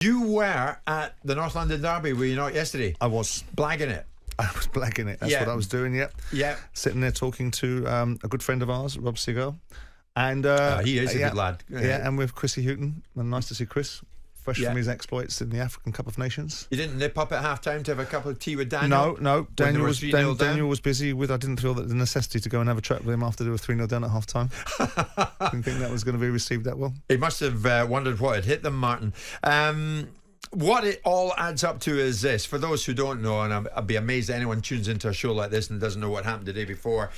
You were at the North London Derby, were you not, yesterday? I was. Blagging it. I was blagging it. That's what I was doing, Yeah. Sitting there talking to a good friend of ours, Rob Seagull. And he is a good lad. Yeah, and with Chrissy Houghton. And nice to see Chris, fresh from his exploits in the African Cup of Nations. You didn't nip up at half-time to have a cup of tea with Daniel? No. Daniel was busy with... I didn't feel that the necessity to go and have a chat with him after they were 3-0 down at half-time. Didn't think that was going to be received that well. He must have wondered what had hit them, Martin. What it all adds up to is this. For those who don't know, and I'd be amazed that anyone tunes into a show like this and doesn't know what happened the day before.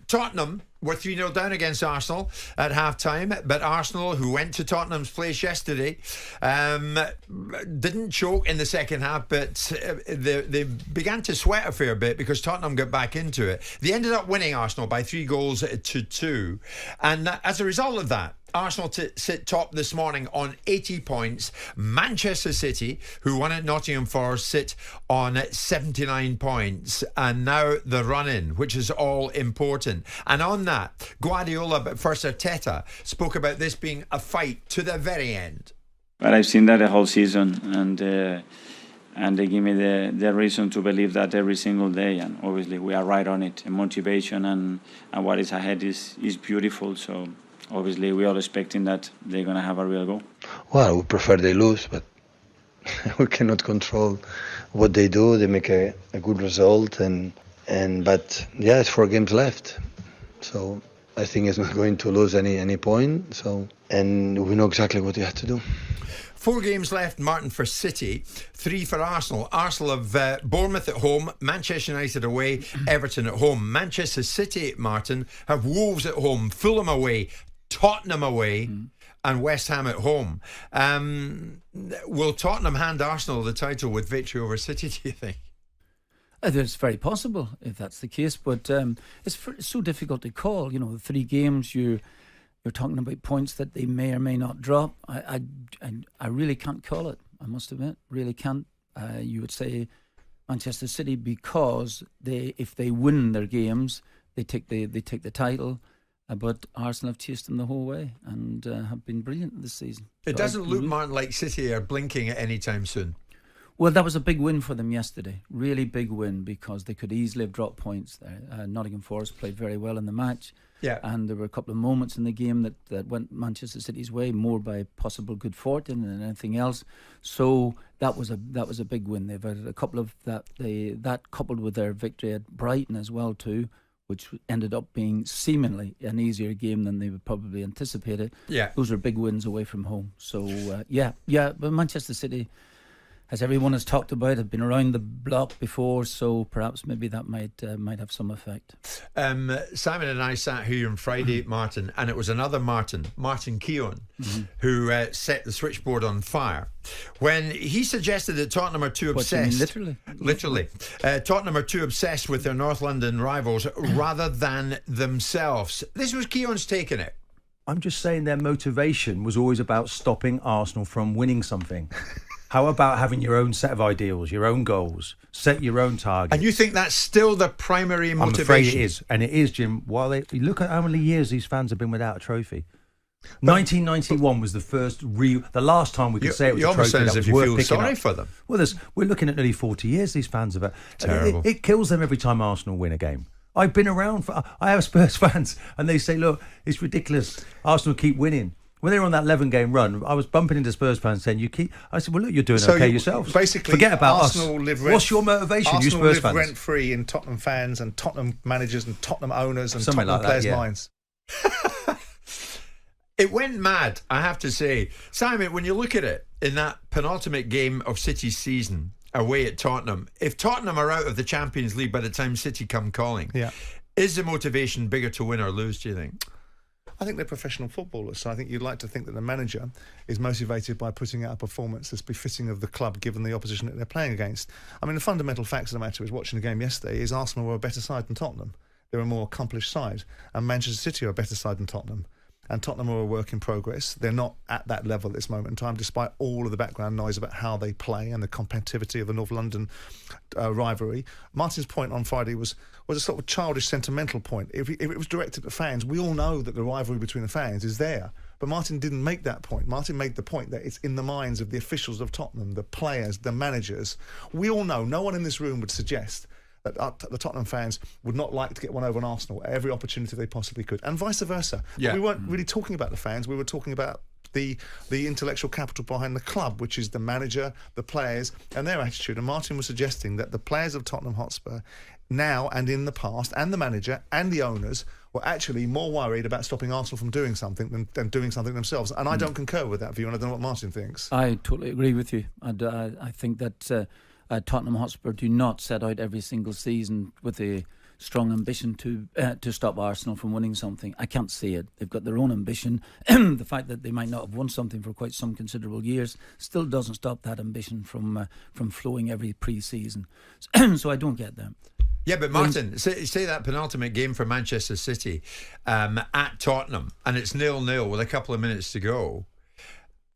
Tottenham were 3-0 down against Arsenal at half-time, but Arsenal, who went to Tottenham's place yesterday, didn't choke in the second half, but they began to sweat a fair bit because Tottenham got back into it. They ended up winning Arsenal by 3-2, and as a result of that, Arsenal sit top this morning on 80 points. Manchester City, who won at Nottingham Forest, sit on 79 points. And now the run-in, which is all important. And on that, Guardiola, but first Arteta, spoke about this being a fight to the very end. But I've seen that the whole season, and they give me the reason to believe that every single day. And obviously we are right on it. And motivation and what is ahead is beautiful. So obviously, we are expecting that they're going to have a real goal. Well, we prefer they lose, but we cannot control what they do. They make a good result, but yeah, it's 4 games left, so I think it's not going to lose any point. So, and we know exactly what they have to do. 4 games left, Martin, for City, 3 for Arsenal. Arsenal have Bournemouth at home, Manchester United away, Everton at home. Manchester City, Martin, have Wolves at home, Fulham away, Tottenham away, and West Ham at home. Will Tottenham hand Arsenal the title with victory over City, do you think? It's very possible if that's the case, but it's so difficult to call. You know, the 3 games you're talking about points that they may or may not drop. I really can't call it. I must admit, really can't. You would say Manchester City because if they win their games, they take the title. But Arsenal have chased them the whole way and have been brilliant this season. It doesn't look, Martin, like City are blinking at any time soon. Well, that was a big win for them yesterday. Really big win because they could easily have dropped points there. Nottingham Forest played very well in the match. Yeah. And there were a couple of moments in the game that went Manchester City's way, more by possible good fortune than anything else. So that was a big win. They've had a couple of that coupled with their victory at Brighton as well too, which ended up being seemingly an easier game than they would probably anticipated. Yeah. Those are big wins away from home. So, but Manchester City, as everyone has talked about, have been around the block before, so perhaps maybe that might have some effect. Simon and I sat here on Friday, Martin, and it was another Martin Keown, who set the switchboard on fire when he suggested that Tottenham are too obsessed. Literally. Tottenham are too obsessed with their North London rivals rather than themselves. This was Keown's take on it. I'm just saying their motivation was always about stopping Arsenal from winning something. How about having your own set of ideals, your own goals, set your own targets? And you think that's still the primary motivation? I'm afraid it is. And it is, Jim. You look at how many years these fans have been without a trophy. 1991 was the last time we could say it was a trophy that was worth picking sorry up. For them. Well, we're looking at nearly 40 years these fans have. Terrible. It kills them every time Arsenal win a game. I've been around I have Spurs fans, and they say, look, it's ridiculous. Arsenal keep winning. When they were on that 11-game run, I was bumping into Spurs fans saying, I said, well, look, you're doing okay yourselves. Basically, forget about Arsenal us. What's your motivation, Arsenal you Spurs live fans? rent-free in Tottenham fans and Tottenham managers and Tottenham owners and Something Tottenham like that, players' minds. It went mad, I have to say. Simon, when you look at it, in that penultimate game of City's season away at Tottenham, if Tottenham are out of the Champions League by the time City come calling, is the motivation bigger to win or lose, do you think? I think they're professional footballers, so I think you'd like to think that the manager is motivated by putting out a performance that's befitting of the club given the opposition that they're playing against. I mean, the fundamental facts of the matter is, watching the game yesterday, is Arsenal were a better side than Tottenham. They're a more accomplished side, and Manchester City are a better side than Tottenham. And Tottenham are a work in progress. They're not at that level at this moment in time, despite all of the background noise about how they play and the competitivity of the North London rivalry. Martin's point on Friday was a sort of childish, sentimental point. If it was directed at fans, we all know that the rivalry between the fans is there. But Martin didn't make that point. Martin made the point that it's in the minds of the officials of Tottenham, the players, the managers. We all know, no one in this room would suggest that the Tottenham fans would not like to get one over on Arsenal at every opportunity they possibly could, and vice versa. Yeah. We weren't really talking about the fans, we were talking about the intellectual capital behind the club, which is the manager, the players, and their attitude. And Martin was suggesting that the players of Tottenham Hotspur, now and in the past, and the manager and the owners, were actually more worried about stopping Arsenal from doing something than doing something themselves. And I don't concur with that view, and I don't know what Martin thinks. I totally agree with you. I think that Tottenham Hotspur do not set out every single season with a strong ambition to stop Arsenal from winning something. I can't see it. They've got their own ambition. The fact that they might not have won something for quite some considerable years still doesn't stop that ambition from flowing every pre-season. So I don't get that. Yeah, but Martin, say that penultimate game for Manchester City at Tottenham, and it's 0-0 with a couple of minutes to go,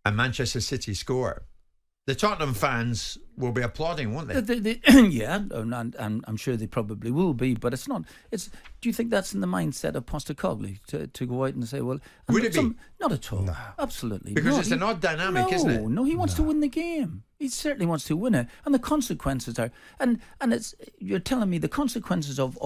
and Manchester City score. The Tottenham fans will be applauding, won't they? Yeah, and I'm sure they probably will be, but it's not. Do you think that's in the mindset of Postecoglou to go out and say, well... Would it be? Not at all. No. Absolutely Because not. it's an odd dynamic, isn't it? No, he wants to win the game. He certainly wants to win it. And the consequences are... And it's you're telling me the consequences of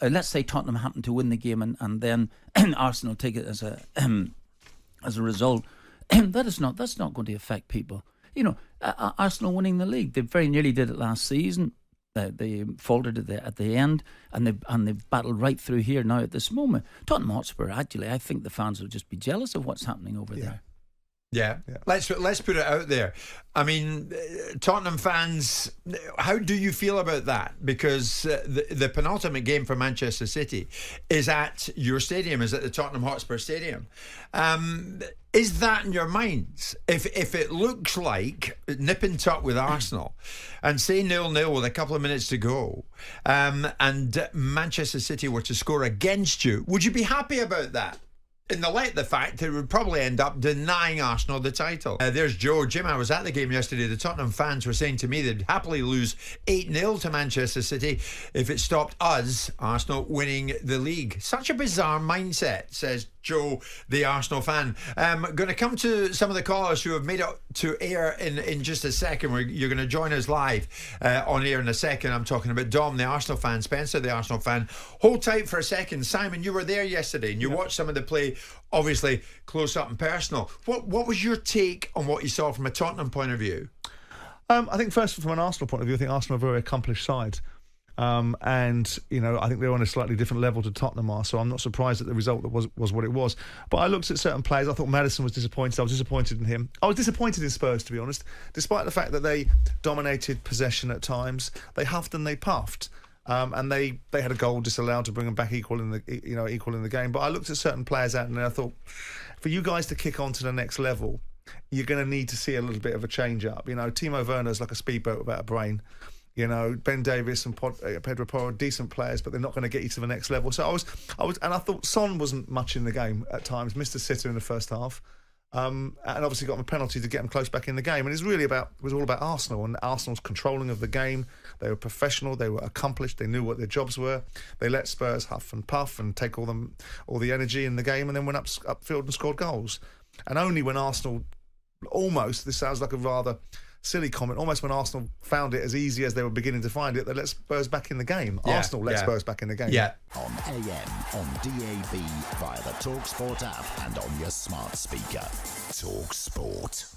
let's say Tottenham happen to win the game and then Arsenal take it as a result. That's not going to affect people. You know, Arsenal winning the league, they very nearly did it last season. They faltered at the end, and they've battled right through here now at this moment. Tottenham Hotspur, actually, I think the fans will just be jealous of what's happening over there. Yeah. Let's put it out there. I mean, Tottenham fans, how do you feel about that? Because the penultimate game for Manchester City is at your stadium, is at the Tottenham Hotspur Stadium. Is that in your minds? If it looks like nip and tuck with Arsenal and say 0-0 with a couple of minutes to go, and Manchester City were to score against you, would you be happy about that? In the light of the fact that it would probably end up denying Arsenal the title. There's Joe. Jim, I was at the game yesterday. The Tottenham fans were saying to me they'd happily lose 8-0 to Manchester City if it stopped us, Arsenal, winning the league. Such a bizarre mindset, says Joe, the Arsenal fan. Going to come to some of the callers who have made it to air in just a second. You're going to join us live on air in a second. I'm talking about Dom, the Arsenal fan, Spencer, the Arsenal fan. Hold tight for a second. Simon, you were there yesterday and you watched some of the play, obviously close up and personal. What was your take on what you saw from a Tottenham point of view? I think first from an Arsenal point of view, I think Arsenal are a very accomplished side. And, you know, I think they're on a slightly different level to Tottenham are, so I'm not surprised that the result that was what it was. But I looked at certain players. I thought Maddison was disappointed. I was disappointed in him. I was disappointed in Spurs, to be honest. Despite the fact that they dominated possession at times, they huffed and they puffed. And they had a goal disallowed to bring them back equal in the game. But I looked at certain players out and I thought, for you guys to kick on to the next level, you're going to need to see a little bit of a change up. You know, Timo Werner's like a speedboat without a brain. You know, Ben Davies and Pedro Porro are decent players, but they're not going to get you to the next level. So I thought Son wasn't much in the game at times, missed a sitter in the first half, and obviously got him a penalty to get him close back in the game. And it was all about Arsenal and Arsenal's controlling of the game. They were professional, they were accomplished, they knew what their jobs were. They let Spurs huff and puff and take all the energy in the game, and then went upfield and scored goals. And only when Arsenal this sounds like a rather silly comment, almost when Arsenal found it as easy as they were beginning to find it, they let Spurs back in the game. Arsenal let Spurs back in the game. Yeah. On AM, on DAB, via the talkSPORT app and on your smart speaker. talkSPORT.